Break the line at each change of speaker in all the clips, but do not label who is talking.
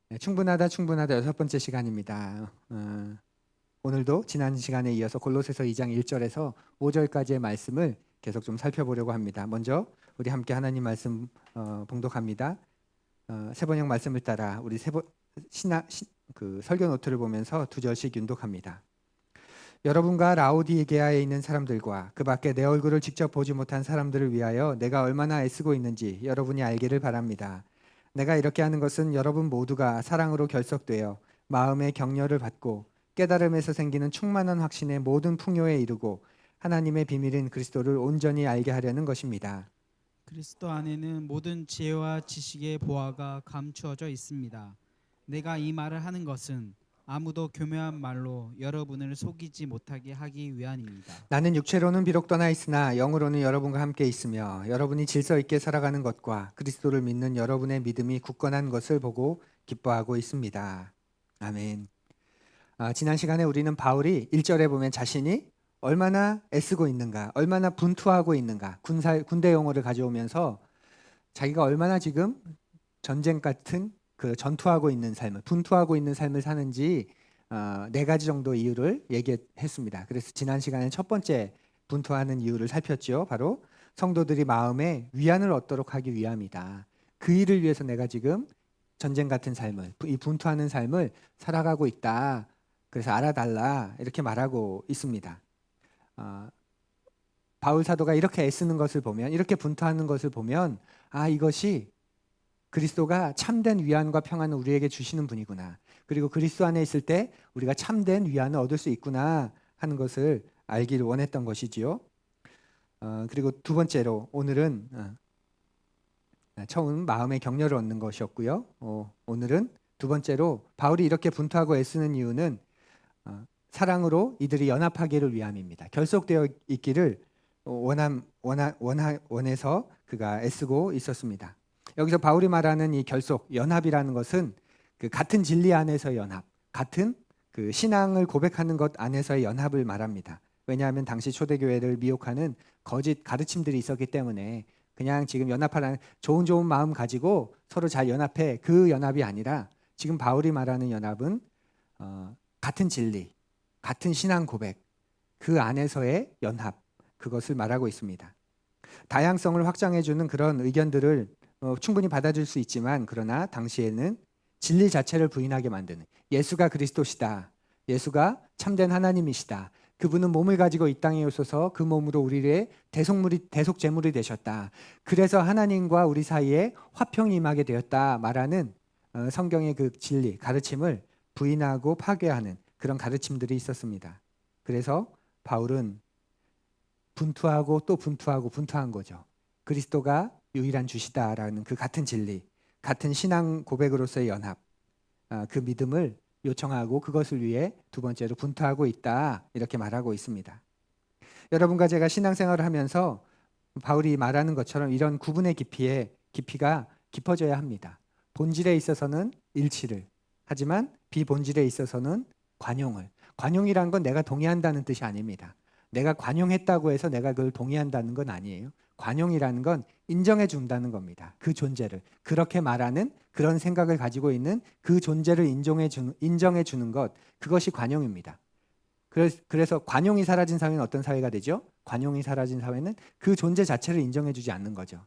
네, 충분하다 충분하다 여섯 번째 시간입니다. 오늘도 지난 시간에 이어서 골로새서 2장 1절에서 5절까지의 말씀을 계속 좀 살펴보려고 합니다. 먼저 우리 함께 하나님 말씀 봉독합니다. 세번역 말씀을 따라 우리 그 설교 노트를 보면서 두 절씩 윤독합니다. 여러분과 라오디게아에 있는 사람들과 그 밖에 내 얼굴을 직접 보지 못한 사람들을 위하여 내가 얼마나 애쓰고 있는지 여러분이 알기를 바랍니다. 내가 이렇게 하는 것은 여러분 모두가 사랑으로 결속되어 마음의 격려를 받고 깨달음에서 생기는 충만한 확신의 모든 풍요에 이르고 하나님의 비밀인 그리스도를 온전히 알게 하려는 것입니다.
그리스도 안에는 모든 지혜와 지식의 보화가 감추어져 있습니다. 내가 이 말을 하는 것은 아무도 교묘한 말로 여러분을 속이지 못하게 하기 위함입니다.
나는 육체로는 비록 떠나 있으나 영으로는 여러분과 함께 있으며 여러분이 질서 있게 살아가는 것과 그리스도를 믿는 여러분의 믿음이 굳건한 것을 보고 기뻐하고 있습니다. 아멘. 지난 시간에 우리는 바울이 1절에 보면 자신이 얼마나 애쓰고 있는가, 얼마나 분투하고 있는가, 군대 용어를 가져오면서 자기가 얼마나 지금 전쟁 같은 그 전투하고 있는 삶을, 분투하고 있는 삶을 사는지 네 가지 정도 이유를 얘기했습니다. 그래서 지난 시간에 첫 번째 분투하는 이유를 살폈죠. 바로 성도들이 마음에 위안을 얻도록 하기 위함이다. 그 일을 위해서 내가 지금 전쟁 같은 삶을, 이 분투하는 삶을 살아가고 있다. 그래서 알아달라 이렇게 말하고 있습니다. 바울 사도가 이렇게 애쓰는 것을 보면, 이렇게 분투하는 것을 보면, 이것이 그리스도가 참된 위안과 평안을 우리에게 주시는 분이구나. 그리고 그리스도 안에 있을 때 우리가 참된 위안을 얻을 수 있구나 하는 것을 알기를 원했던 것이지요. 그리고 두 번째로 오늘은 처음 마음의 격려를 얻는 것이었고요. 오늘은 두 번째로 바울이 이렇게 분투하고 애쓰는 이유는 사랑으로 이들이 연합하기를 위함입니다. 결속되어 있기를 원해서 그가 애쓰고 있었습니다. 여기서 바울이 말하는 이 결속, 연합이라는 것은 그 같은 진리 안에서의 연합, 같은 그 신앙을 고백하는 것 안에서의 연합을 말합니다. 왜냐하면 당시 초대교회를 미혹하는 거짓 가르침들이 있었기 때문에 그냥 지금 연합하라는 좋은 마음 가지고 서로 잘 연합해, 그 연합이 아니라 지금 바울이 말하는 연합은 같은 진리, 같은 신앙 고백, 그 안에서의 연합, 그것을 말하고 있습니다. 다양성을 확장해주는 그런 의견들을 충분히 받아줄 수 있지만, 그러나 당시에는 진리 자체를 부인하게 만드는, 예수가 그리스도시다, 예수가 참된 하나님이시다, 그분은 몸을 가지고 이 땅에 오셔서 그 몸으로 우리의 대속 제물이 되셨다, 그래서 하나님과 우리 사이에 화평이 임하게 되었다 말하는 성경의 그 진리 가르침을 부인하고 파괴하는 그런 가르침들이 있었습니다. 그래서 바울은 분투하고 또 분투한 거죠. 그리스도가 유일한 주시다라는 그 같은 진리, 같은 신앙 고백으로서의 연합, 그 믿음을 요청하고 그것을 위해 두 번째로 분투하고 있다, 이렇게 말하고 있습니다. 여러분과 제가 신앙생활을 하면서 바울이 말하는 것처럼 이런 구분의 깊이가 깊어져야 합니다. 본질에 있어서는 일치를, 하지만 비본질에 있어서는 관용을. 관용이란 건 내가 동의한다는 뜻이 아닙니다. 내가 관용했다고 해서 내가 그걸 동의한다는 건 아니에요. 관용이라는 건 인정해 준다는 겁니다. 그 존재를. 그렇게 말하는 그런 생각을 가지고 있는 그 존재를 인정해 주는 것, 그것이 관용입니다. 그래서 관용이 사라진 사회는 어떤 사회가 되죠? 관용이 사라진 사회는 그 존재 자체를 인정해 주지 않는 거죠.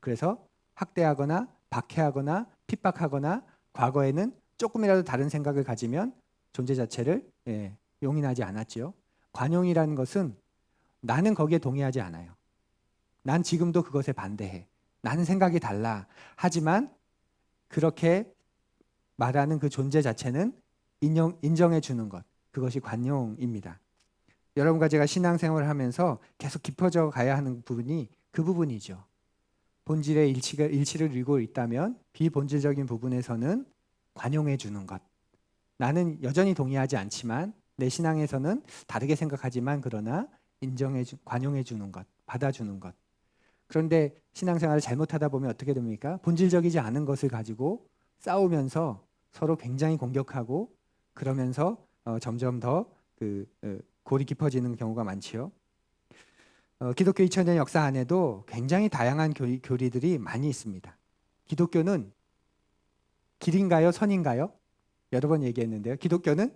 그래서 학대하거나 박해하거나 핍박하거나, 과거에는 조금이라도 다른 생각을 가지면 존재 자체를 용인하지 않았지요. 관용이라는 것은 나는 거기에 동의하지 않아요. 난 지금도 그것에 반대해. 나는 생각이 달라. 하지만 그렇게 말하는 그 존재 자체는 인정해 주는 것. 그것이 관용입니다. 여러분과 제가 신앙생활을 하면서 계속 깊어져 가야 하는 부분이 그 부분이죠. 본질의 일치를 이루고 있다면 비본질적인 부분에서는 관용해 주는 것. 나는 여전히 동의하지 않지만 내 신앙에서는 다르게 생각하지만 그러나 관용해 주는 것, 받아주는 것. 그런데 신앙생활을 잘못하다 보면 어떻게 됩니까? 본질적이지 않은 것을 가지고 싸우면서 서로 굉장히 공격하고, 그러면서 점점 더 골이 깊어지는 경우가 많지요. 기독교 2000년 역사 안에도 굉장히 다양한 교리들이 많이 있습니다. 기독교는 길인가요? 선인가요? 여러 번 얘기했는데요. 기독교는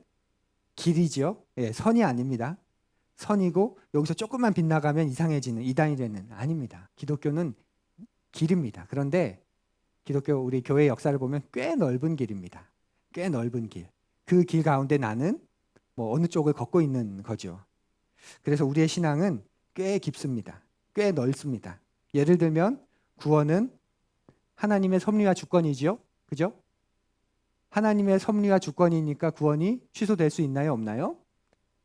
길이죠. 예, 선이 아닙니다. 선이고 여기서 조금만 빗나가면 이상해지는 이단이 되는 아닙니다. 기독교는 길입니다. 그런데 기독교 우리 교회 역사를 보면 꽤 넓은 길입니다. 꽤 넓은 길. 그 길 가운데 나는 뭐 어느 쪽을 걷고 있는 거죠. 그래서 우리의 신앙은 꽤 깊습니다. 꽤 넓습니다. 예를 들면 구원은 하나님의 섭리와 주권이지요. 그죠? 하나님의 섭리와 주권이니까 구원이 취소될 수 있나요? 없나요?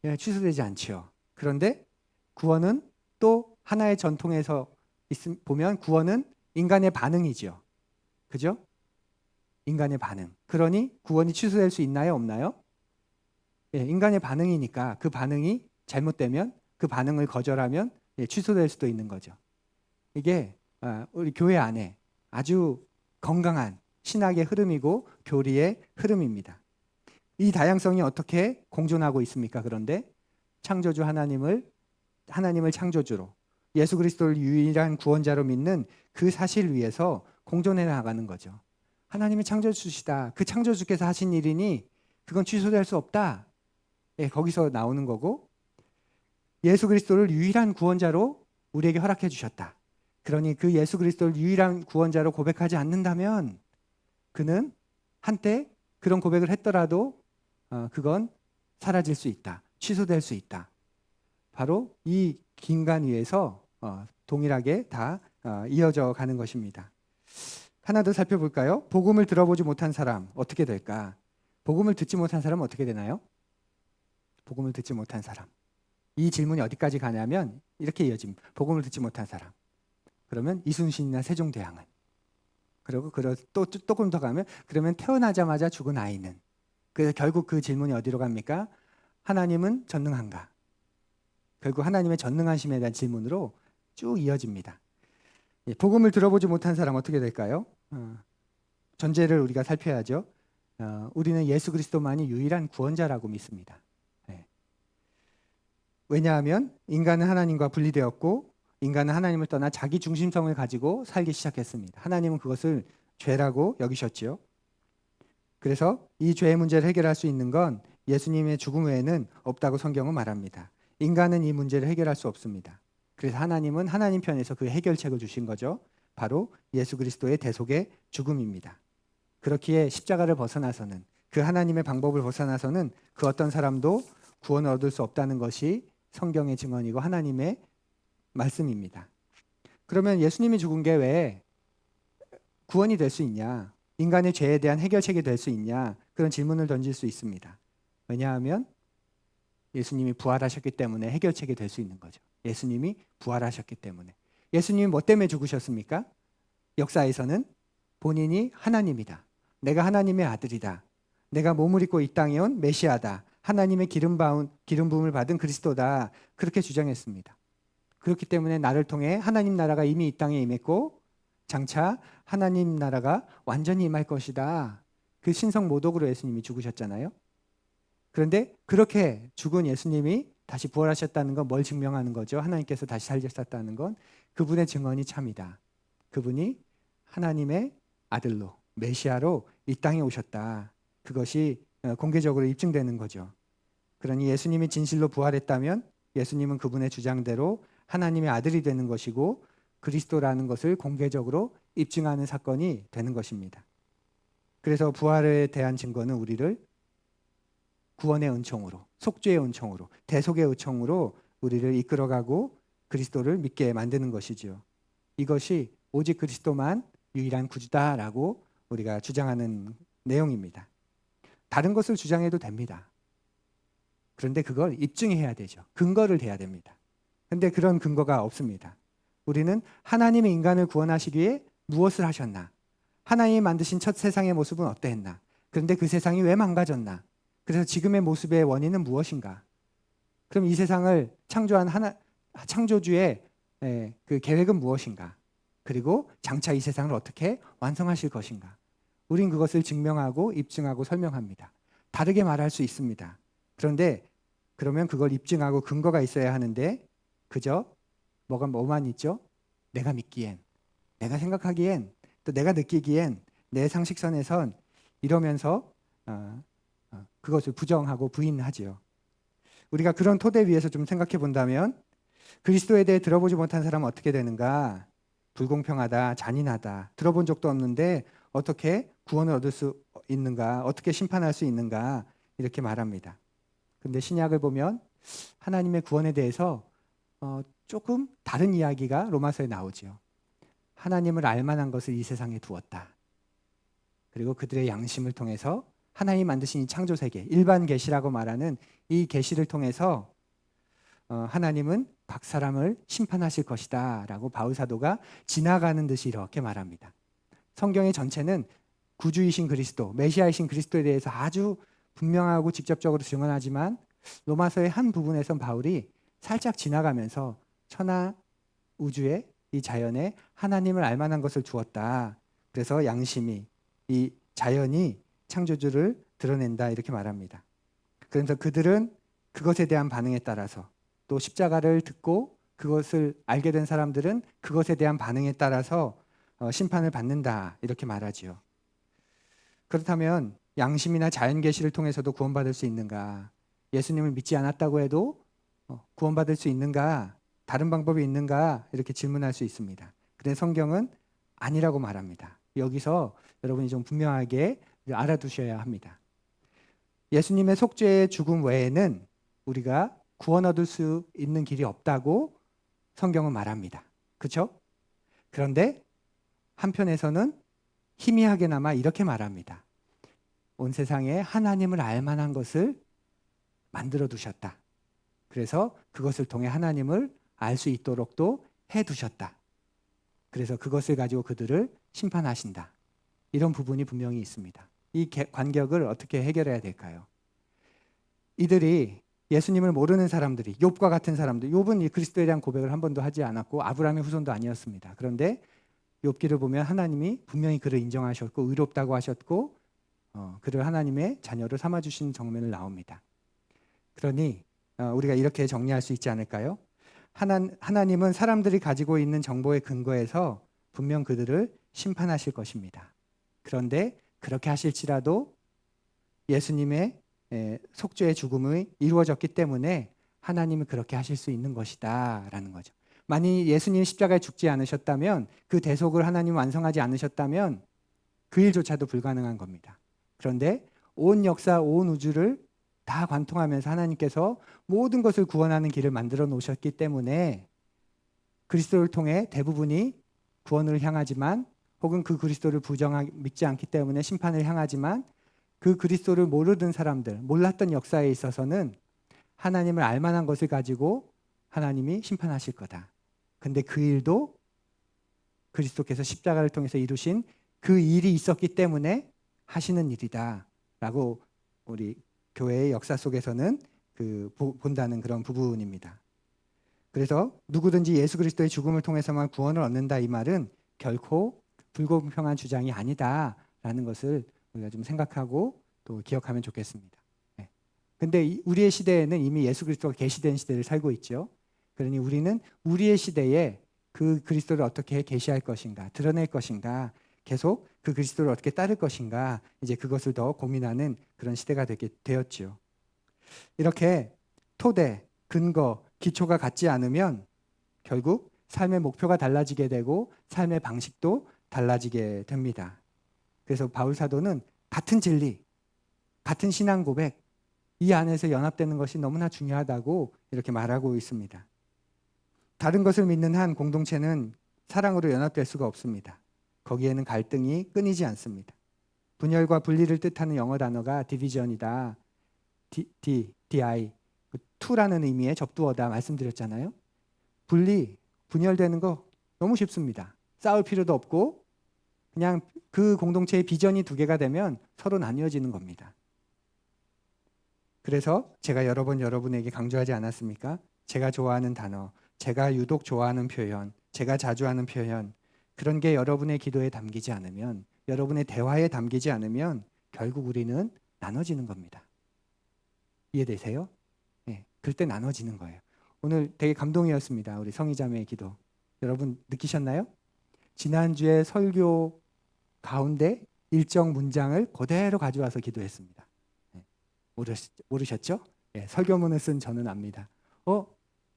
예, 취소되지 않지요. 그런데 구원은 또 하나의 전통에서 보면 구원은 인간의 반응이지요. 그죠? 인간의 반응. 그러니 구원이 취소될 수 있나요? 없나요? 예, 인간의 반응이니까 그 반응이 잘못되면 그 반응을 거절하면 예, 취소될 수도 있는 거죠. 이게 우리 교회 안에 아주 건강한 신학의 흐름이고 교리의 흐름입니다. 이 다양성이 어떻게 공존하고 있습니까? 그런데 창조주 하나님을 창조주로 예수 그리스도를 유일한 구원자로 믿는 그 사실 위에서 공존해 나가는 거죠. 하나님이 창조주시다. 그 창조주께서 하신 일이니 그건 취소될 수 없다. 예, 거기서 나오는 거고 예수 그리스도를 유일한 구원자로 우리에게 허락해 주셨다. 그러니 그 예수 그리스도를 유일한 구원자로 고백하지 않는다면 그는 한때 그런 고백을 했더라도 그건 사라질 수 있다. 취소될 수 있다. 바로 이 긴간 위에서 동일하게 다 이어져 가는 것입니다. 하나 더 살펴볼까요? 복음을 들어보지 못한 사람 어떻게 될까? 복음을 듣지 못한 사람은 어떻게 되나요? 복음을 듣지 못한 사람. 이 질문이 어디까지 가냐면 이렇게 이어집니다. 복음을 듣지 못한 사람. 그러면 이순신이나 세종대왕은. 그리고 또 조금 더 가면 그러면 태어나자마자 죽은 아이는. 그래서 결국 그 질문이 어디로 갑니까? 하나님은 전능한가? 결국 하나님의 전능하심에 대한 질문으로 쭉 이어집니다. 복음을 들어보지 못한 사람 어떻게 될까요? 전제를 우리가 살펴야죠. 우리는 예수 그리스도만이 유일한 구원자라고 믿습니다. 왜냐하면 인간은 하나님과 분리되었고 인간은 하나님을 떠나 자기 중심성을 가지고 살기 시작했습니다. 하나님은 그것을 죄라고 여기셨지요. 그래서 이 죄의 문제를 해결할 수 있는 건 예수님의 죽음 외에는 없다고 성경은 말합니다. 인간은 이 문제를 해결할 수 없습니다. 그래서 하나님은 하나님 편에서 그 해결책을 주신 거죠. 바로 예수 그리스도의 대속의 죽음입니다. 그렇기에 십자가를 벗어나서는 그 하나님의 방법을 벗어나서는 그 어떤 사람도 구원을 얻을 수 없다는 것이 성경의 증언이고 하나님의 말씀입니다. 그러면 예수님이 죽은 게 왜 구원이 될 수 있냐? 인간의 죄에 대한 해결책이 될 수 있냐? 그런 질문을 던질 수 있습니다. 왜냐하면 예수님이 부활하셨기 때문에 해결책이 될 수 있는 거죠. 예수님이 부활하셨기 때문에. 예수님이 뭐 때문에 죽으셨습니까? 역사에서는 본인이 하나님이다. 내가 하나님의 아들이다. 내가 몸을 입고 이 땅에 온 메시아다. 하나님의 기름 부음을 받은 그리스도다. 그렇게 주장했습니다. 그렇기 때문에 나를 통해 하나님 나라가 이미 이 땅에 임했고 장차 하나님 나라가 완전히 임할 것이다. 그 신성 모독으로 예수님이 죽으셨잖아요. 그런데 그렇게 죽은 예수님이 다시 부활하셨다는 건 뭘 증명하는 거죠? 하나님께서 다시 살리셨다는 건 그분의 증언이 참이다. 그분이 하나님의 아들로 메시아로 이 땅에 오셨다. 그것이 공개적으로 입증되는 거죠. 그러니 예수님이 진실로 부활했다면 예수님은 그분의 주장대로 하나님의 아들이 되는 것이고 그리스도라는 것을 공개적으로 입증하는 사건이 되는 것입니다. 그래서 부활에 대한 증거는 우리를 구원의 은총으로, 속죄의 은총으로, 대속의 은총으로 우리를 이끌어가고 그리스도를 믿게 만드는 것이지요. 이것이 오직 그리스도만 유일한 구주다라고 우리가 주장하는 내용입니다. 다른 것을 주장해도 됩니다. 그런데 그걸 입증해야 되죠. 근거를 대야 됩니다. 그런데 그런 근거가 없습니다. 우리는 하나님의 인간을 구원하시기 위해 무엇을 하셨나? 하나님이 만드신 첫 세상의 모습은 어떠했나? 그런데 그 세상이 왜 망가졌나? 그래서 지금의 모습의 원인은 무엇인가? 그럼 이 세상을 창조한 창조주의 그 계획은 무엇인가? 그리고 장차 이 세상을 어떻게 완성하실 것인가? 우린 그것을 증명하고 입증하고 설명합니다. 다르게 말할 수 있습니다. 그런데 그러면 그걸 입증하고 근거가 있어야 하는데 그저 뭐만 있죠? 내가 믿기엔, 내가 생각하기엔, 또 내가 느끼기엔 내 상식선에선 이러면서 그것을 부정하고 부인하지요. 우리가 그런 토대 위에서 좀 생각해 본다면 그리스도에 대해 들어보지 못한 사람은 어떻게 되는가? 불공평하다, 잔인하다, 들어본 적도 없는데 어떻게 구원을 얻을 수 있는가? 어떻게 심판할 수 있는가? 이렇게 말합니다. 근데 신약을 보면 하나님의 구원에 대해서 조금 다른 이야기가 로마서에 나오죠. 하나님을 알만한 것을 이 세상에 두었다. 그리고 그들의 양심을 통해서 하나님이 만드신 이 창조 세계, 일반 계시라고 말하는 이 계시를 통해서 하나님은 각 사람을 심판하실 것이다라고 바울 사도가 지나가는 듯이 이렇게 말합니다. 성경의 전체는 구주이신 그리스도, 메시아이신 그리스도에 대해서 아주 분명하고 직접적으로 증언하지만 로마서의 한 부분에선 바울이 살짝 지나가면서 천하 우주에 이 자연에 하나님을 알만한 것을 두었다. 그래서 양심이 이 자연이 창조주를 드러낸다 이렇게 말합니다. 그래서 그들은 그것에 대한 반응에 따라서 또 십자가를 듣고 그것을 알게 된 사람들은 그것에 대한 반응에 따라서 심판을 받는다 이렇게 말하지요. 그렇다면 양심이나 자연 계시를 통해서도 구원받을 수 있는가? 예수님을 믿지 않았다고 해도 구원받을 수 있는가? 다른 방법이 있는가? 이렇게 질문할 수 있습니다. 그런데 성경은 아니라고 말합니다. 여기서 여러분이 좀 분명하게 알아두셔야 합니다. 예수님의 속죄의 죽음 외에는 우리가 구원 얻을 수 있는 길이 없다고 성경은 말합니다. 그렇죠? 그런데 한편에서는 희미하게나마 이렇게 말합니다. 온 세상에 하나님을 알 만한 것을 만들어 두셨다. 그래서 그것을 통해 하나님을 알 수 있도록도 해 두셨다. 그래서 그것을 가지고 그들을 심판하신다. 이런 부분이 분명히 있습니다. 이 간격을 어떻게 해결해야 될까요? 이들이 예수님을 모르는 사람들이, 욥과 같은 사람들, 욥은 이 그리스도에 대한 고백을 한 번도 하지 않았고 아브라함의 후손도 아니었습니다. 그런데 욥기를 보면 하나님이 분명히 그를 인정하셨고 의롭다고 하셨고 그를 하나님의 자녀로 삼아주신 정면을 나옵니다. 그러니 우리가 이렇게 정리할 수 있지 않을까요? 하나님은 사람들이 가지고 있는 정보에 근거해서 분명 그들을 심판하실 것입니다. 그런데 그렇게 하실지라도 예수님의 속죄의 죽음이 이루어졌기 때문에 하나님은 그렇게 하실 수 있는 것이다 라는 거죠. 만일 예수님이 십자가에 죽지 않으셨다면 그 대속을 하나님 완성하지 않으셨다면 그 일조차도 불가능한 겁니다. 그런데 온 역사, 온 우주를 다 관통하면서 하나님께서 모든 것을 구원하는 길을 만들어 놓으셨기 때문에 그리스도를 통해 대부분이 구원을 향하지만 혹은 그 그리스도를 믿지 않기 때문에 심판을 향하지만 그 그리스도를 모르던 사람들, 몰랐던 역사에 있어서는 하나님을 알 만한 것을 가지고 하나님이 심판하실 거다. 근데 그 일도 그리스도께서 십자가를 통해서 이루신 그 일이 있었기 때문에 하시는 일이다 라고 우리 교회의 역사 속에서는 본다는 그런 부분입니다. 그래서 누구든지 예수 그리스도의 죽음을 통해서만 구원을 얻는다 이 말은 결코 불공평한 주장이 아니다라는 것을 우리가 좀 생각하고 또 기억하면 좋겠습니다. 근데 우리의 시대에는 이미 예수 그리스도가 계시된 시대를 살고 있죠. 그러니 우리는 우리의 시대에 그 그리스도를 어떻게 계시할 것인가, 드러낼 것인가, 계속 그 그리스도를 어떻게 따를 것인가, 이제 그것을 더 고민하는 그런 시대가 되었죠. 이렇게 토대, 근거, 기초가 같지 않으면 결국 삶의 목표가 달라지게 되고 삶의 방식도 달라지게 됩니다. 그래서 바울 사도는 같은 진리, 같은 신앙 고백, 이 안에서 연합되는 것이 너무나 중요하다고 이렇게 말하고 있습니다. 다른 것을 믿는 한 공동체는 사랑으로 연합될 수가 없습니다. 거기에는 갈등이 끊이지 않습니다. 분열과 분리를 뜻하는 영어 단어가 디비전이다. DI, to라는 의미의 접두어다 말씀드렸잖아요. 분열되는 거 너무 쉽습니다. 싸울 필요도 없고 그냥 그 공동체의 비전이 두 개가 되면 서로 나뉘어지는 겁니다. 그래서 제가 여러 번 여러분에게 강조하지 않았습니까? 제가 좋아하는 단어, 제가 유독 좋아하는 표현, 제가 자주 하는 표현, 그런 게 여러분의 기도에 담기지 않으면, 여러분의 대화에 담기지 않으면 결국 우리는 나눠지는 겁니다. 이해되세요? 네, 그때 나눠지는 거예요. 오늘 되게 감동이었습니다. 우리 성희자매의 기도. 여러분 느끼셨나요? 지난주에 설교 가운데 일정 문장을 그대로 가져와서 기도했습니다. 예, 모르셨죠? 예, 설교문을 쓴 저는 압니다.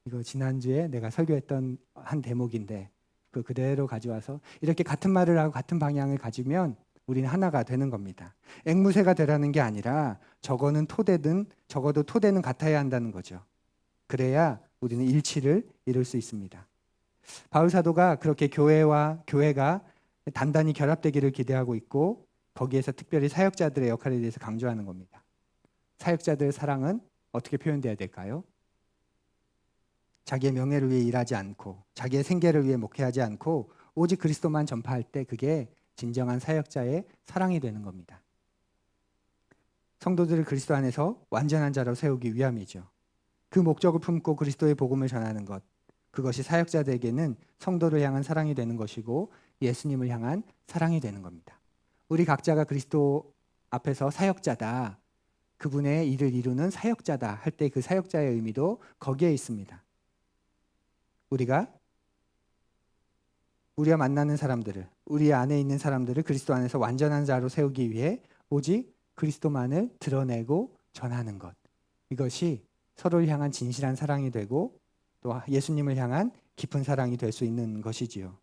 이거 지난주에 내가 설교했던 한 대목인데 그 그대로 가져와서 이렇게 같은 말을 하고 같은 방향을 가지면 우리는 하나가 되는 겁니다. 앵무새가 되라는 게 아니라 적어도 토대는 같아야 한다는 거죠. 그래야 우리는 일치를 이룰 수 있습니다. 바울 사도가 그렇게 교회가 단단히 결합되기를 기대하고 있고 거기에서 특별히 사역자들의 역할에 대해서 강조하는 겁니다. 사역자들의 사랑은 어떻게 표현돼야 될까요? 자기의 명예를 위해 일하지 않고 자기의 생계를 위해 목회하지 않고 오직 그리스도만 전파할 때 그게 진정한 사역자의 사랑이 되는 겁니다. 성도들을 그리스도 안에서 완전한 자로 세우기 위함이죠. 그 목적을 품고 그리스도의 복음을 전하는 것, 그것이 사역자들에게는 성도를 향한 사랑이 되는 것이고 예수님을 향한 사랑이 되는 겁니다. 우리 각자가 그리스도 앞에서 사역자다, 그분의 일을 이루는 사역자다 할 때 그 사역자의 의미도 거기에 있습니다. 우리가 만나는 사람들을, 우리 안에 있는 사람들을 그리스도 안에서 완전한 자로 세우기 위해 오직 그리스도만을 드러내고 전하는 것, 이것이 서로를 향한 진실한 사랑이 되고 또 예수님을 향한 깊은 사랑이 될 수 있는 것이지요.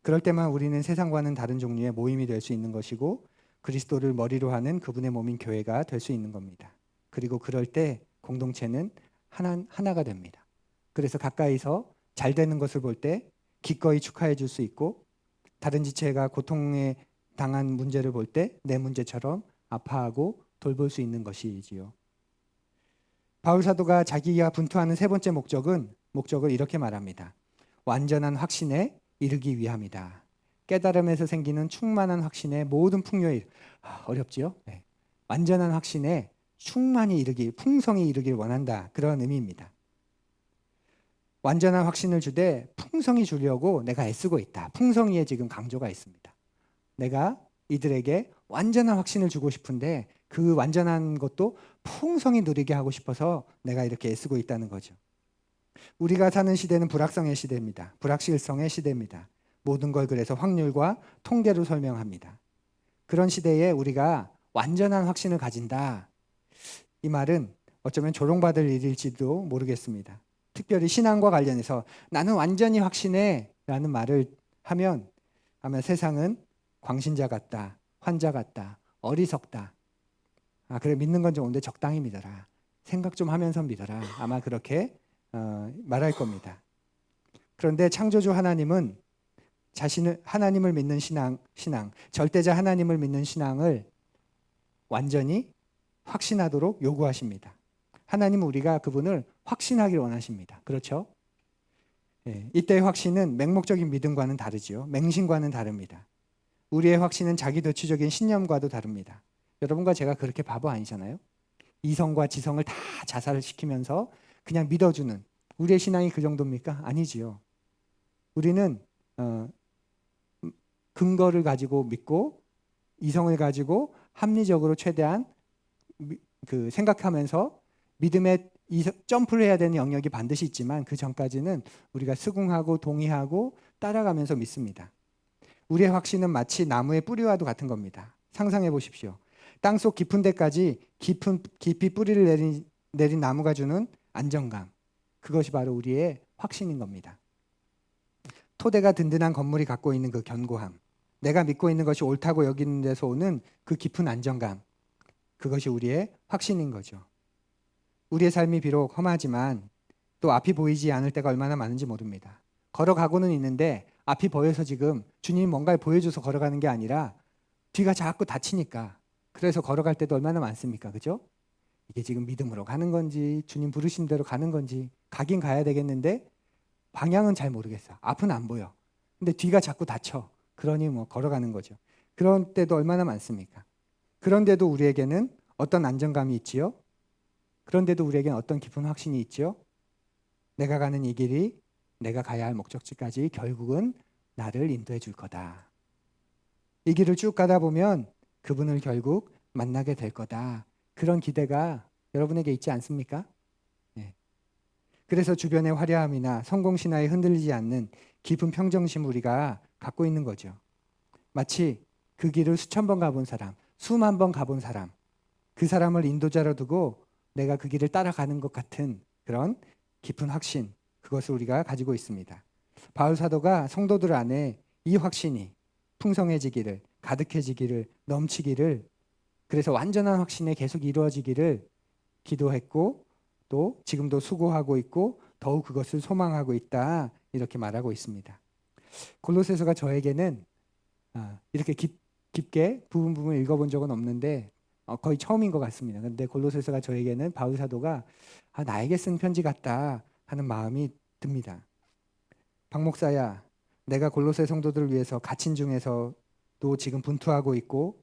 그럴 때만 우리는 세상과는 다른 종류의 모임이 될 수 있는 것이고 그리스도를 머리로 하는 그분의 몸인 교회가 될 수 있는 겁니다. 그리고 그럴 때 공동체는 하나가 됩니다. 그래서 가까이서 잘 되는 것을 볼 때 기꺼이 축하해 줄 수 있고 다른 지체가 고통에 당한 문제를 볼 때 내 문제처럼 아파하고 돌볼 수 있는 것이지요. 바울 사도가 자기가 분투하는 세 번째 목적을 이렇게 말합니다. 완전한 확신에 이르기 위함이다. 깨달음에서 생기는 충만한 확신의 모든 풍요에 어렵지요? 네. 완전한 확신에 풍성히 이르길 원한다. 그런 의미입니다. 완전한 확신을 주되 풍성히 주려고 내가 애쓰고 있다. 풍성이에 지금 강조가 있습니다. 내가 이들에게 완전한 확신을 주고 싶은데 그 완전한 것도 풍성히 누리게 하고 싶어서 내가 이렇게 애쓰고 있다는 거죠. 우리가 사는 시대는 불확성의 시대입니다. 불확실성의 시대입니다. 모든 걸 그래서 확률과 통계로 설명합니다. 그런 시대에 우리가 완전한 확신을 가진다. 이 말은 어쩌면 조롱받을 일일지도 모르겠습니다. 특별히 신앙과 관련해서 나는 완전히 확신해 라는 말을 하면 아마 세상은 광신자 같다, 환자 같다, 어리석다. 그래 믿는 건 좋은데 적당히 믿어라. 생각 좀 하면서 믿어라. 아마 그렇게 말할 겁니다. 그런데 창조주 하나님은 하나님을 믿는 신앙, 절대자 하나님을 믿는 신앙을 완전히 확신하도록 요구하십니다. 하나님은 우리가 그분을 확신하길 원하십니다. 그렇죠? 예, 이때의 확신은 맹목적인 믿음과는 다르지요. 맹신과는 다릅니다. 우리의 확신은 자기 도취적인 신념과도 다릅니다. 여러분과 제가 그렇게 바보 아니잖아요. 이성과 지성을 다 자살시키면서 그냥 믿어주는 우리의 신앙이 그 정도입니까? 아니지요. 우리는 근거를 가지고 믿고 이성을 가지고 합리적으로 최대한 생각하면서 믿음에 점프를 해야 되는 영역이 반드시 있지만 그 전까지는 우리가 수긍하고 동의하고 따라가면서 믿습니다. 우리의 확신은 마치 나무의 뿌리와도 같은 겁니다. 상상해 보십시오. 땅속 깊은 데까지 깊이 뿌리를 내린 나무가 주는 안정감. 그것이 바로 우리의 확신인 겁니다. 토대가 든든한 건물이 갖고 있는 그 견고함. 내가 믿고 있는 것이 옳다고 여기는 데서 오는 그 깊은 안정감. 그것이 우리의 확신인 거죠. 우리의 삶이 비록 험하지만 또 앞이 보이지 않을 때가 얼마나 많은지 모릅니다. 걸어가고는 있는데 앞이 보여서 지금 주님이 뭔가를 보여줘서 걸어가는 게 아니라 뒤가 자꾸 다치니까 그래서 걸어갈 때도 얼마나 많습니까? 그죠? 이게 지금 믿음으로 가는 건지 주님 부르신 대로 가는 건지 가긴 가야 되겠는데 방향은 잘 모르겠어. 앞은 안 보여. 근데 뒤가 자꾸 다쳐. 그러니 걸어가는 거죠. 그런 때도 얼마나 많습니까? 그런데도 우리에게는 어떤 안정감이 있지요? 그런데도 우리에게는 어떤 깊은 확신이 있지요? 내가 가는 이 길이 내가 가야 할 목적지까지 결국은 나를 인도해 줄 거다. 이 길을 쭉 가다 보면 그분을 결국 만나게 될 거다. 그런 기대가 여러분에게 있지 않습니까? 네. 그래서 주변의 화려함이나 성공신화에 흔들리지 않는 깊은 평정심 우리가 갖고 있는 거죠. 마치 그 길을 수천 번 가본 사람, 수만 번 가본 사람, 그 사람을 인도자로 두고 내가 그 길을 따라가는 것 같은 그런 깊은 확신, 그것을 우리가 가지고 있습니다. 바울 사도가 성도들 안에 이 확신이 풍성해지기를, 가득해지기를, 넘치기를, 그래서 완전한 확신에 계속 이루어지기를 기도했고 또 지금도 수고하고 있고 더욱 그것을 소망하고 있다, 이렇게 말하고 있습니다. 골로새서가 저에게는 이렇게 깊게 부분 읽어본 적은 없는데 거의 처음인 것 같습니다. 그런데 골로새서가 저에게는 바울 사도가 나에게 쓴 편지 같다 하는 마음이 듭니다. 박 목사야, 내가 골로새 성도들을 위해서 갇힌 중에서도 지금 분투하고 있고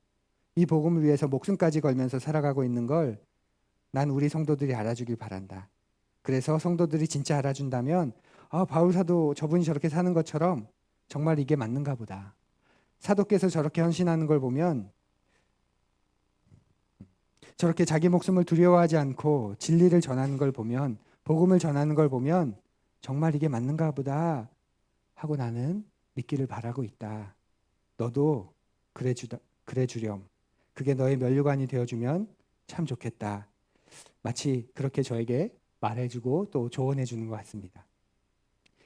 이 복음을 위해서 목숨까지 걸면서 살아가고 있는 걸 난 우리 성도들이 알아주길 바란다. 그래서 성도들이 진짜 알아준다면 바울 사도 저분이 저렇게 사는 것처럼 정말 이게 맞는가 보다. 사도께서 저렇게 헌신하는 걸 보면, 저렇게 자기 목숨을 두려워하지 않고 진리를 전하는 걸 보면, 복음을 전하는 걸 보면 정말 이게 맞는가 보다 하고 나는 믿기를 바라고 있다. 너도 그래 주렴. 그게 너의 면류관이 되어주면 참 좋겠다. 마치 그렇게 저에게 말해주고 또 조언해주는 것 같습니다.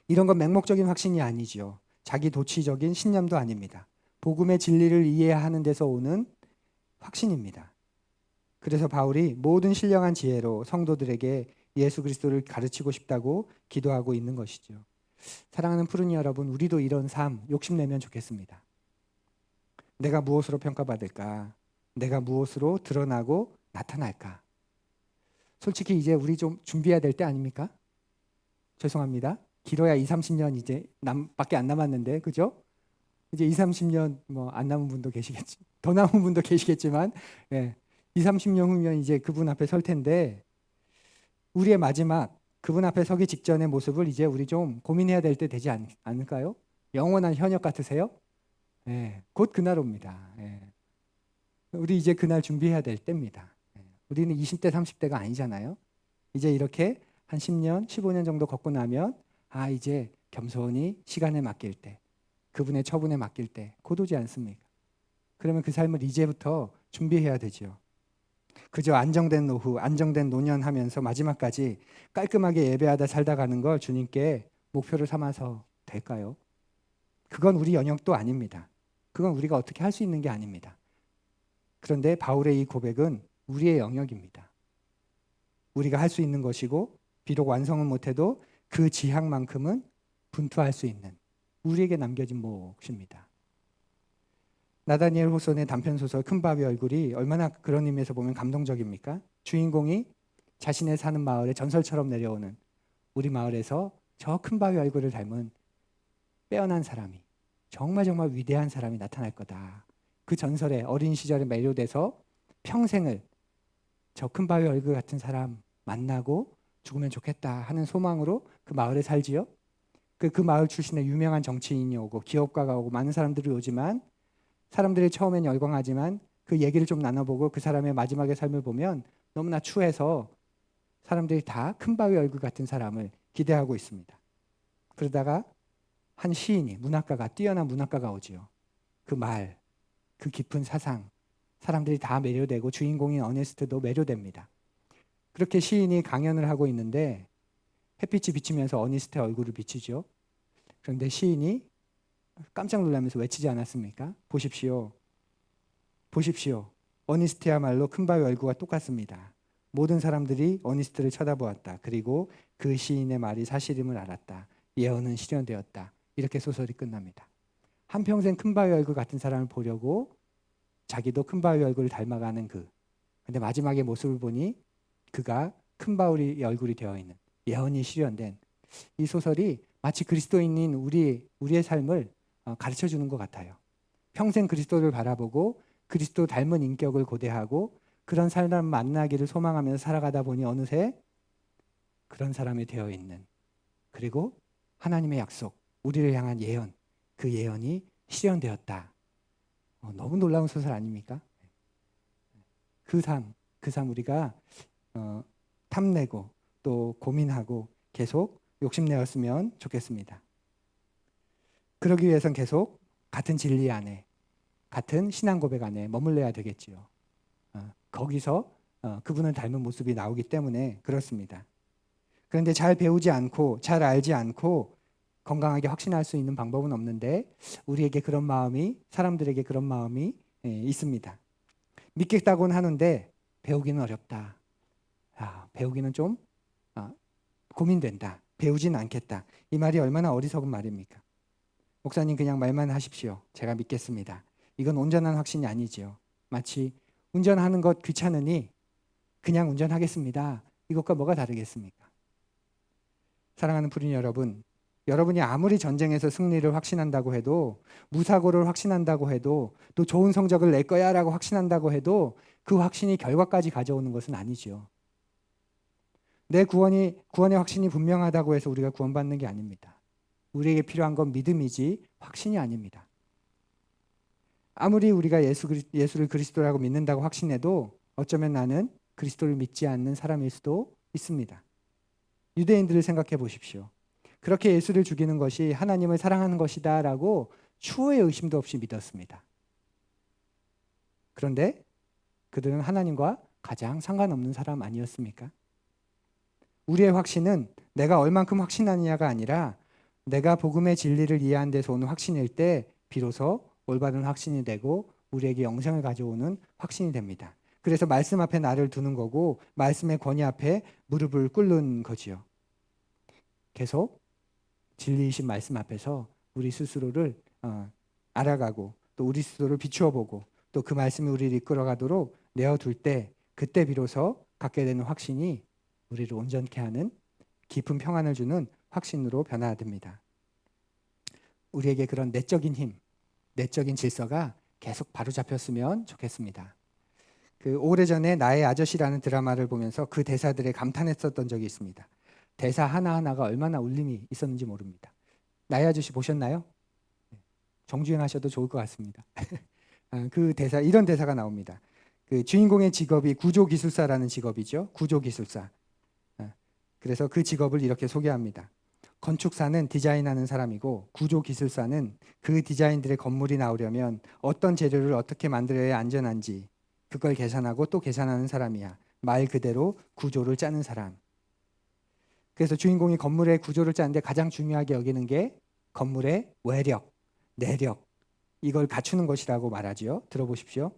이런 건 맹목적인 확신이 아니지요. 자기 도취적인 신념도 아닙니다. 복음의 진리를 이해하는 데서 오는 확신입니다. 그래서 바울이 모든 신령한 지혜로 성도들에게 예수 그리스도를 가르치고 싶다고 기도하고 있는 것이죠. 사랑하는 푸르니 여러분, 우리도 이런 삶 욕심내면 좋겠습니다. 내가 무엇으로 평가받을까? 내가 무엇으로 드러나고 나타날까? 솔직히 이제 우리 좀 준비해야 될 때 아닙니까? 죄송합니다. 길어야 2, 30년 이제 밖에 안 남았는데, 그죠? 이제 2, 30년 뭐 안 남은 분도 계시겠지. 더 남은 분도 계시겠지만, 2, 30년 후면 이제 그분 앞에 설 텐데, 우리의 마지막 그분 앞에 서기 직전의 모습을 이제 우리 좀 고민해야 될 때 되지 않을까요? 영원한 현역 같으세요? 곧 그날 옵니다. 우리 이제 그날 준비해야 될 때입니다. 우리는 20대, 30대가 아니잖아요. 이제 이렇게 한 10년, 15년 정도 걷고 나면 이제 겸손히 시간에 맡길 때, 그분의 처분에 맡길 때 곧 오지 않습니까? 그러면 그 삶을 이제부터 준비해야 되죠. 그저 안정된 노후, 안정된 노년 하면서 마지막까지 깔끔하게 예배하다 살다 가는 걸 주님께 목표를 삼아서 될까요? 그건 우리 영역도 아닙니다. 그건 우리가 어떻게 할 수 있는 게 아닙니다. 그런데 바울의 이 고백은 우리의 영역입니다. 우리가 할 수 있는 것이고 비록 완성은 못해도 그 지향만큼은 분투할 수 있는 우리에게 남겨진 몫입니다. 나다니엘 호손의 단편소설 큰 바위 얼굴이 얼마나 그런 의미에서 보면 감동적입니까? 주인공이 자신의 사는 마을에 전설처럼 내려오는 우리 마을에서 저 큰 바위 얼굴을 닮은 빼어난 사람이, 정말 정말 위대한 사람이 나타날 거다. 그 전설에 어린 시절에 매료돼서 평생을 저 큰 바위 얼굴 같은 사람 만나고 죽으면 좋겠다 하는 소망으로 그 마을에 살지요. 그 마을 출신의 유명한 정치인이 오고 기업가가 오고 많은 사람들이 오지만 사람들이 처음엔 열광하지만 그 얘기를 좀 나눠보고 그 사람의 마지막의 삶을 보면 너무나 추해서 사람들이 다 큰 바위 얼굴 같은 사람을 기대하고 있습니다. 그러다가 한 시인이, 문학가가, 뛰어난 문학가가 오지요. 그 말, 그 깊은 사상, 사람들이 다 매료되고 주인공인 어네스트도 매료됩니다. 그렇게 시인이 강연을 하고 있는데 햇빛이 비치면서 어니스트의 얼굴을 비추죠. 그런데 시인이 깜짝 놀라면서 외치지 않았습니까? 보십시오. 보십시오. 어니스트야말로 큰 바위 얼굴과 똑같습니다. 모든 사람들이 어니스트를 쳐다보았다. 그리고 그 시인의 말이 사실임을 알았다. 예언은 실현되었다. 이렇게 소설이 끝납니다. 한평생 큰 바위 얼굴 같은 사람을 보려고 자기도 큰 바위 얼굴을 닮아가는 그. 근데 마지막에 모습을 보니 그가 큰 바위 얼굴이 되어 있는, 예언이 실현된 이 소설이 마치 그리스도인인 우리의 삶을 가르쳐 주는 것 같아요. 평생 그리스도를 바라보고 그리스도 닮은 인격을 고대하고 그런 사람 만나기를 소망하면서 살아가다 보니 어느새 그런 사람이 되어 있는, 그리고 하나님의 약속, 우리를 향한 예언, 그 예언이 실현되었다. 너무 놀라운 소설 아닙니까? 그 삶 우리가 탐내고 또 고민하고 계속 욕심내었으면 좋겠습니다. 그러기 위해선 계속 같은 진리 안에, 같은 신앙 고백 안에 머물러야 되겠지요. 거기서 그분을 닮은 모습이 나오기 때문에 그렇습니다. 그런데 잘 배우지 않고 잘 알지 않고 건강하게 확신할 수 있는 방법은 없는데 우리에게 그런 마음이 사람들에게 그런 마음이 있습니다. 믿겠다고는 하는데 배우기는 어렵다. 배우기는 좀 고민된다. 배우진 않겠다. 이 말이 얼마나 어리석은 말입니까? 목사님 그냥 말만 하십시오. 제가 믿겠습니다. 이건 온전한 확신이 아니지요. 마치 운전하는 것 귀찮으니 그냥 운전하겠습니다. 이것과 뭐가 다르겠습니까? 사랑하는 부린 여러분, 여러분이 아무리 전쟁에서 승리를 확신한다고 해도 무사고를 확신한다고 해도 또 좋은 성적을 낼 거야라고 확신한다고 해도 그 확신이 결과까지 가져오는 것은 아니지요. 내 구원의 확신이 분명하다고 해서 우리가 구원받는 게 아닙니다. 우리에게 필요한 건 믿음이지 확신이 아닙니다. 아무리 우리가 예수를 그리스도라고 믿는다고 확신해도 어쩌면 나는 그리스도를 믿지 않는 사람일 수도 있습니다. 유대인들을 생각해 보십시오. 그렇게 예수를 죽이는 것이 하나님을 사랑하는 것이다라고 추호의 의심도 없이 믿었습니다. 그런데 그들은 하나님과 가장 상관없는 사람 아니었습니까? 우리의 확신은 내가 얼만큼 확신하느냐가 아니라 내가 복음의 진리를 이해한 데서 오는 확신일 때 비로소 올바른 확신이 되고 우리에게 영생을 가져오는 확신이 됩니다. 그래서 말씀 앞에 나를 두는 거고 말씀의 권위 앞에 무릎을 꿇는 거지요. 계속 진리이신 말씀 앞에서 우리 스스로를 알아가고 또 우리 스스로를 비추어 보고 또 그 말씀이 우리를 이끌어가도록 내어둘 때 그때 비로소 갖게 되는 확신이 우리를 온전케 하는 깊은 평안을 주는 확신으로 변화됩니다. 우리에게 그런 내적인 힘, 내적인 질서가 계속 바로잡혔으면 좋겠습니다. 그 오래전에 나의 아저씨라는 드라마를 보면서 그 대사들에 감탄했었던 적이 있습니다. 대사 하나하나가 얼마나 울림이 있었는지 모릅니다. 나의 아저씨 보셨나요? 정주행하셔도 좋을 것 같습니다. 그 대사 이런 대사가 나옵니다. 그 주인공의 직업이 구조기술사라는 직업이죠. 구조기술사. 그래서 그 직업을 이렇게 소개합니다. 건축사는 디자인하는 사람이고 구조기술사는 그 디자인들의 건물이 나오려면 어떤 재료를 어떻게 만들어야 안전한지 그걸 계산하고 또 계산하는 사람이야. 말 그대로 구조를 짜는 사람. 그래서 주인공이 건물의 구조를 짜는데 가장 중요하게 여기는 게 건물의 외력, 내력 이걸 갖추는 것이라고 말하지요. 들어보십시오.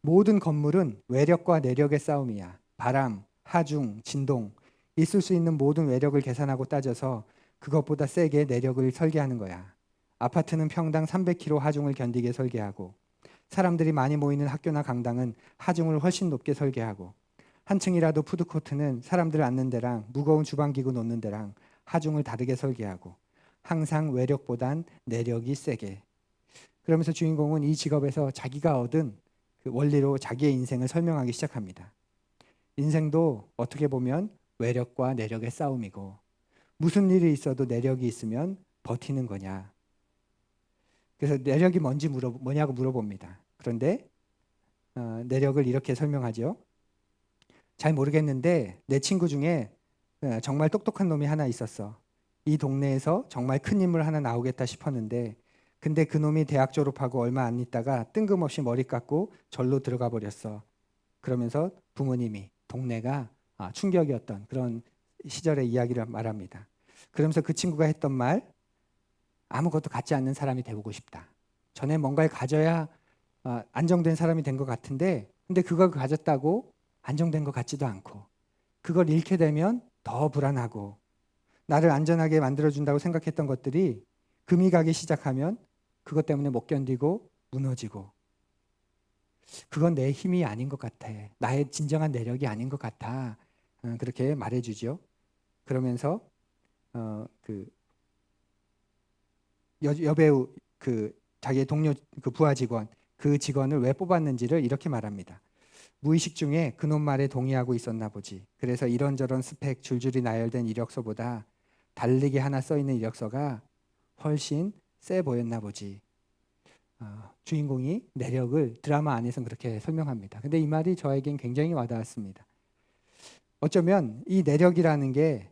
모든 건물은 외력과 내력의 싸움이야. 바람, 하중, 진동 있을 수 있는 모든 외력을 계산하고 따져서 그것보다 세게 내력을 설계하는 거야. 아파트는 평당 300kg 하중을 견디게 설계하고 사람들이 많이 모이는 학교나 강당은 하중을 훨씬 높게 설계하고 한 층이라도 푸드코트는 사람들 앉는 데랑 무거운 주방기구 놓는 데랑 하중을 다르게 설계하고 항상 외력보단 내력이 세게. 그러면서 주인공은 이 직업에서 자기가 얻은 그 원리로 자기의 인생을 설명하기 시작합니다. 인생도 어떻게 보면 외력과 내력의 싸움이고 무슨 일이 있어도 내력이 있으면 버티는 거냐. 그래서 내력이 뭐냐고 물어봅니다. 그런데 내력을 이렇게 설명하죠. 잘 모르겠는데 내 친구 중에 정말 똑똑한 놈이 하나 있었어. 이 동네에서 정말 큰 인물 하나 나오겠다 싶었는데 근데 그 놈이 대학 졸업하고 얼마 안 있다가 뜬금없이 머리 깎고 절로 들어가 버렸어. 그러면서 부모님이 동네가 충격이었던 그런 시절의 이야기를 말합니다. 그러면서 그 친구가 했던 말 아무것도 갖지 않는 사람이 되고 싶다. 전에 뭔가를 가져야 안정된 사람이 된 것 같은데 근데 그걸 가졌다고 안정된 것 같지도 않고 그걸 잃게 되면 더 불안하고 나를 안전하게 만들어준다고 생각했던 것들이 금이 가기 시작하면 그것 때문에 못 견디고 무너지고 그건 내 힘이 아닌 것 같아. 나의 진정한 내력이 아닌 것 같아. 그렇게 말해주죠. 그러면서 그 여배우 그 자기의 동료 그 부하 직원 그 직원을 왜 뽑았는지를 이렇게 말합니다. 무의식 중에 그놈 말에 동의하고 있었나 보지. 그래서 이런저런 스펙 줄줄이 나열된 이력서보다 달리기 하나 써 있는 이력서가 훨씬 세 보였나 보지. 주인공이 내력을 드라마 안에서는 그렇게 설명합니다. 근데 이 말이 저에겐 굉장히 와닿았습니다. 어쩌면 이 내력이라는 게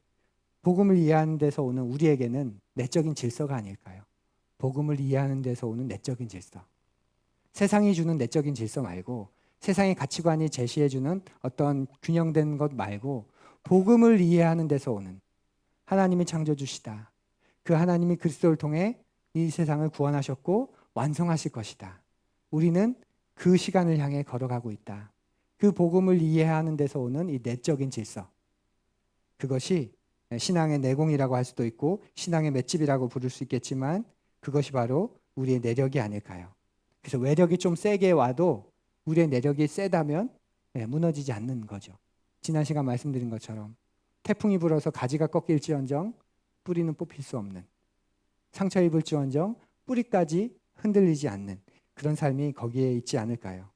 복음을 이해하는 데서 오는 우리에게는 내적인 질서가 아닐까요? 복음을 이해하는 데서 오는 내적인 질서. 세상이 주는 내적인 질서 말고 세상의 가치관이 제시해주는 어떤 균형된 것 말고 복음을 이해하는 데서 오는 하나님이 창조주시다. 그 하나님이 그리스도를 통해 이 세상을 구원하셨고 완성하실 것이다. 우리는 그 시간을 향해 걸어가고 있다. 그 복음을 이해하는 데서 오는 이 내적인 질서. 그것이 신앙의 내공이라고 할 수도 있고 신앙의 맷집이라고 부를 수 있겠지만 그것이 바로 우리의 내력이 아닐까요? 그래서 외력이 좀 세게 와도 우리의 내력이 세다면 무너지지 않는 거죠. 지난 시간 말씀드린 것처럼 태풍이 불어서 가지가 꺾일지언정 뿌리는 뽑힐 수 없는, 상처 입을지언정 뿌리까지 흔들리지 않는 그런 삶이 거기에 있지 않을까요?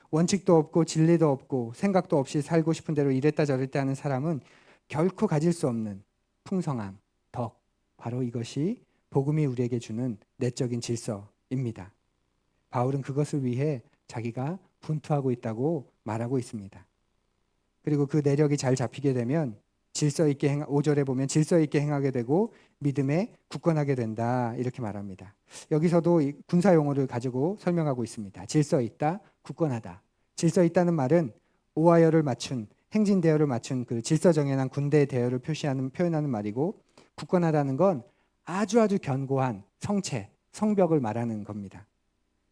원칙도 없고 진리도 없고 생각도 없이 살고 싶은 대로 이랬다 저랬다 하는 사람은 결코 가질 수 없는 풍성함, 덕, 바로 이것이 복음이 우리에게 주는 내적인 질서입니다. 바울은 그것을 위해 자기가 분투하고 있다고 말하고 있습니다. 그리고 그 내력이 잘 잡히게 되면 질서 있게 5절에 보면 질서 있게 행하게 되고 믿음에 굳건하게 된다 이렇게 말합니다. 여기서도 군사 용어를 가지고 설명하고 있습니다. 질서 있다, 굳건하다. 질서 있다는 말은 오하열을 맞춘 행진 대열을 맞춘 그 질서정연한 군대 대열을 표현하는 말이고 굳건하다는 건 아주 견고한 성체, 성벽을 말하는 겁니다.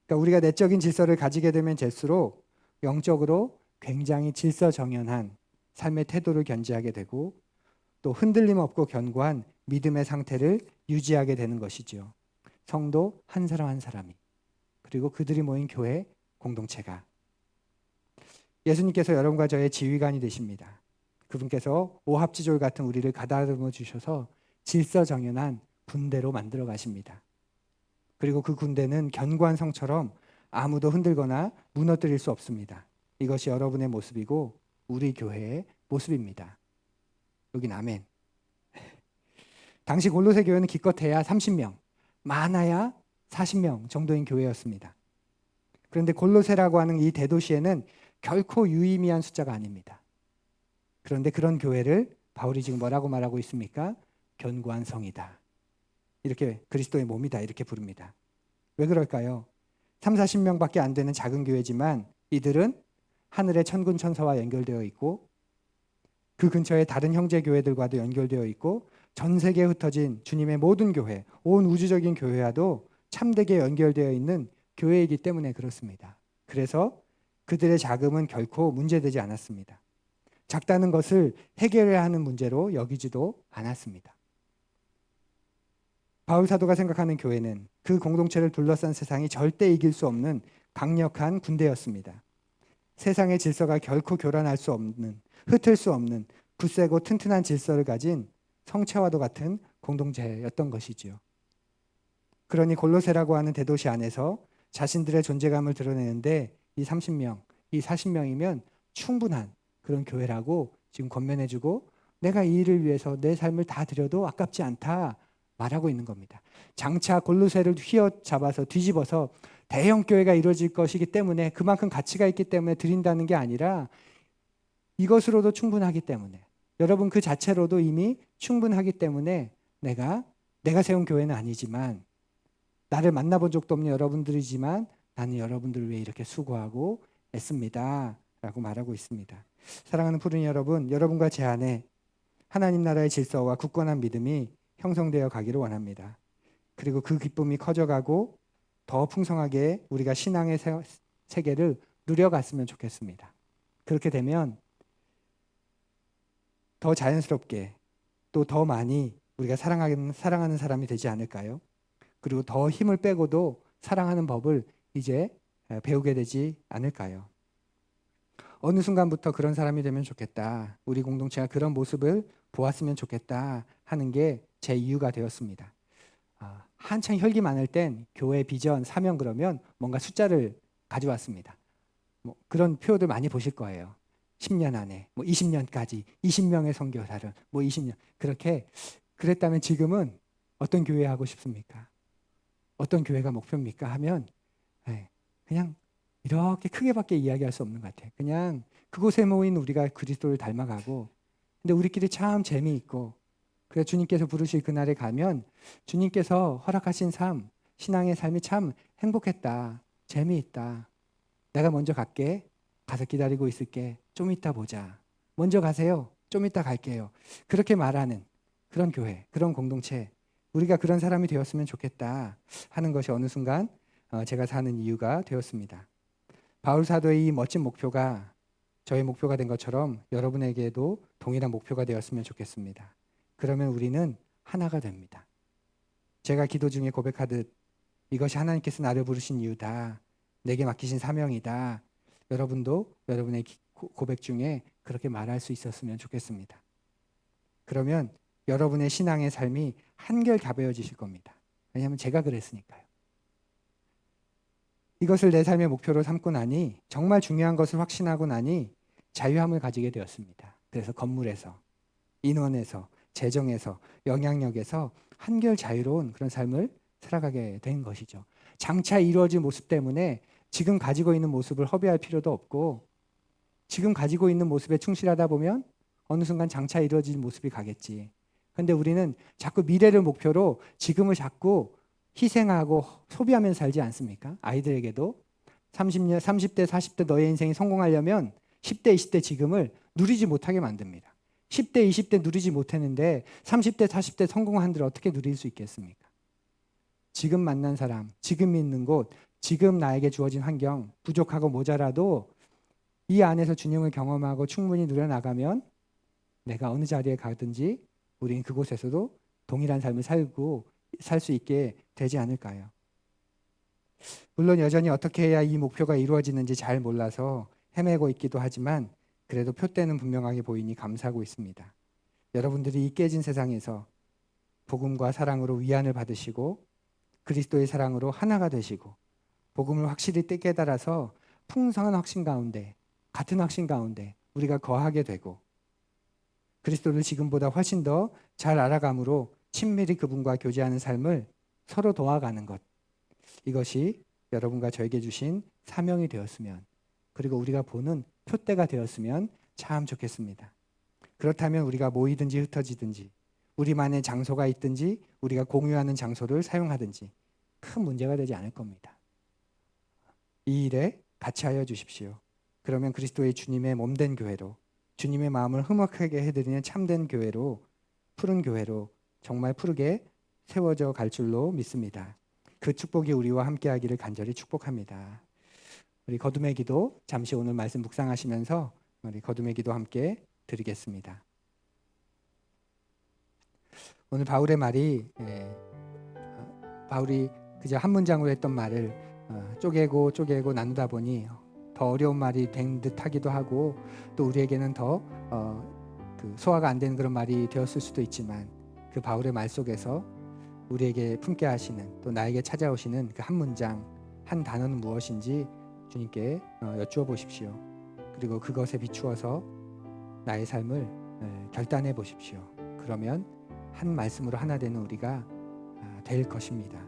그러니까 우리가 내적인 질서를 가지게 되면 될수록 영적으로 굉장히 질서정연한 삶의 태도를 견지하게 되고 또 흔들림 없고 견고한 믿음의 상태를 유지하게 되는 것이죠. 성도 한 사람 한 사람이 그리고 그들이 모인 교회 공동체가 예수님께서 여러분과 저의 지휘관이 되십니다. 그분께서 오합지졸 같은 우리를 가다듬어 주셔서 질서정연한 군대로 만들어 가십니다. 그리고 그 군대는 견고한 성처럼 아무도 흔들거나 무너뜨릴 수 없습니다. 이것이 여러분의 모습이고 우리 교회의 모습입니다. 여긴 아멘. 당시 골로새 교회는 기껏해야 30명, 많아야 40명 정도인 교회였습니다. 그런데 골로새라고 하는 이 대도시에는 결코 유의미한 숫자가 아닙니다. 그런데 그런 교회를 바울이 지금 뭐라고 말하고 있습니까? 견고한 성이다. 이렇게 그리스도의 몸이다 이렇게 부릅니다. 왜 그럴까요? 3, 40명밖에 안 되는 작은 교회지만 이들은 하늘의 천군 천사와 연결되어 있고 그 근처에 다른 형제 교회들과도 연결되어 있고 전 세계에 흩어진 주님의 모든 교회, 온 우주적인 교회와도 참되게 연결되어 있는 교회이기 때문에 그렇습니다. 그래서 그들의 자금은 결코 문제되지 않았습니다. 작다는 것을 해결해야 하는 문제로 여기지도 않았습니다. 바울 사도가 생각하는 교회는 그 공동체를 둘러싼 세상이 절대 이길 수 없는 강력한 군대였습니다. 세상의 질서가 결코 교란할 수 없는, 흩을 수 없는 굳세고 튼튼한 질서를 가진 성체와도 같은 공동체였던 것이지요. 그러니 골로새라고 하는 대도시 안에서 자신들의 존재감을 드러내는데 이 30명, 이 40명이면 충분한 그런 교회라고 지금 권면해주고 내가 이 일을 위해서 내 삶을 다 드려도 아깝지 않다 말하고 있는 겁니다. 장차 골로새를 휘어잡아서 뒤집어서 대형 교회가 이루어질 것이기 때문에 그만큼 가치가 있기 때문에 드린다는 게 아니라 이것으로도 충분하기 때문에 여러분 그 자체로도 이미 충분하기 때문에 내가 세운 교회는 아니지만 나를 만나본 적도 없는 여러분들이지만 나는 여러분들을 위해 이렇게 수고하고 애씁니다 라고 말하고 있습니다. 사랑하는 푸른이 여러분, 여러분과 제 안에 하나님 나라의 질서와 굳건한 믿음이 형성되어 가기를 원합니다. 그리고 그 기쁨이 커져가고 더 풍성하게 우리가 신앙의 세계를 누려갔으면 좋겠습니다. 그렇게 되면 더 자연스럽게 또 더 많이 우리가 사랑하는 사람이 되지 않을까요? 그리고 더 힘을 빼고도 사랑하는 법을 이제 배우게 되지 않을까요? 어느 순간부터 그런 사람이 되면 좋겠다. 우리 공동체가 그런 모습을 보았으면 좋겠다 하는 게 제 이유가 되었습니다. 한창 혈기 많을 땐 교회 비전, 사명 그러면 뭔가 숫자를 가져왔습니다. 그런 표들 많이 보실 거예요. 10년 안에, 20년까지, 20명의 선교사를, 20년. 그렇게 그랬다면 지금은 어떤 교회 하고 싶습니까? 어떤 교회가 목표입니까? 하면 그냥 이렇게 크게밖에 이야기할 수 없는 것 같아요. 그냥 그곳에 모인 우리가 그리스도를 닮아가고 근데 우리끼리 참 재미있고 그래서 주님께서 부르실 그날에 가면 주님께서 허락하신 삶, 신앙의 삶이 참 행복했다. 재미있다. 내가 먼저 갈게. 가서 기다리고 있을게. 좀 이따 보자. 먼저 가세요. 좀 이따 갈게요. 그렇게 말하는 그런 교회, 그런 공동체, 우리가 그런 사람이 되었으면 좋겠다 하는 것이 어느 순간 제가 사는 이유가 되었습니다. 바울 사도의 이 멋진 목표가 저의 목표가 된 것처럼 여러분에게도 동일한 목표가 되었으면 좋겠습니다. 그러면 우리는 하나가 됩니다. 제가 기도 중에 고백하듯 이것이 하나님께서 나를 부르신 이유다. 내게 맡기신 사명이다. 여러분도 여러분의 고백 중에 그렇게 말할 수 있었으면 좋겠습니다. 그러면 여러분의 신앙의 삶이 한결 가벼워지실 겁니다. 왜냐하면 제가 그랬으니까요. 이것을 내 삶의 목표로 삼고 나니 정말 중요한 것을 확신하고 나니 자유함을 가지게 되었습니다. 그래서 건물에서, 인원에서, 재정에서, 영향력에서 한결 자유로운 그런 삶을 살아가게 된 것이죠. 장차 이루어질 모습 때문에 지금 가지고 있는 모습을 허비할 필요도 없고 지금 가지고 있는 모습에 충실하다 보면 어느 순간 장차 이루어질 모습이 가겠지. 그런데 우리는 자꾸 미래를 목표로 지금을 자꾸 희생하고 소비하면서 살지 않습니까? 아이들에게도 30년, 30대, 40대 너의 인생이 성공하려면 10대, 20대 지금을 누리지 못하게 만듭니다. 10대, 20대 누리지 못했는데 30대, 40대 성공한들 어떻게 누릴 수 있겠습니까? 지금 만난 사람, 지금 있는 곳, 지금 나에게 주어진 환경, 부족하고 모자라도 이 안에서 주님을 경험하고 충분히 누려나가면 내가 어느 자리에 가든지 우리는 그곳에서도 동일한 삶을 살고 살 수 있게 되지 않을까요? 물론 여전히 어떻게 해야 이 목표가 이루어지는지 잘 몰라서 헤매고 있기도 하지만 그래도 표대는 분명하게 보이니 감사하고 있습니다. 여러분들이 이 깨진 세상에서 복음과 사랑으로 위안을 받으시고 그리스도의 사랑으로 하나가 되시고 복음을 확실히 깨달아서 풍성한 확신 가운데 같은 확신 가운데 우리가 거하게 되고 그리스도를 지금보다 훨씬 더 잘 알아감으로 친밀히 그분과 교제하는 삶을 서로 도와가는 것, 이것이 여러분과 저에게 주신 사명이 되었으면 그리고 우리가 보는 표대가 되었으면 참 좋겠습니다. 그렇다면 우리가 모이든지 흩어지든지 우리만의 장소가 있든지 우리가 공유하는 장소를 사용하든지 큰 문제가 되지 않을 겁니다. 이 일에 같이 하여 주십시오. 그러면 그리스도의 주님의 몸된 교회로 주님의 마음을 흐뭇하게 해드리는 참된 교회로 푸른 교회로 정말 푸르게 세워져 갈 줄로 믿습니다. 그 축복이 우리와 함께하기를 간절히 축복합니다. 우리 거듭의 기도 잠시 오늘 말씀 묵상하시면서 우리 거듭의 기도 함께 드리겠습니다. 오늘 바울의 말이 바울이 그저 한 문장으로 했던 말을 쪼개고 나누다 보니 더 어려운 말이 된 듯하기도 하고 또 우리에게는 더 소화가 안 되는 그런 말이 되었을 수도 있지만 그 바울의 말 속에서 우리에게 품게 하시는 또 나에게 찾아오시는 그 한 문장 한 단어는 무엇인지 주님께 여쭈어 보십시오. 그리고 그것에 비추어서 나의 삶을 결단해 보십시오. 그러면 한 말씀으로 하나 되는 우리가 될 것입니다.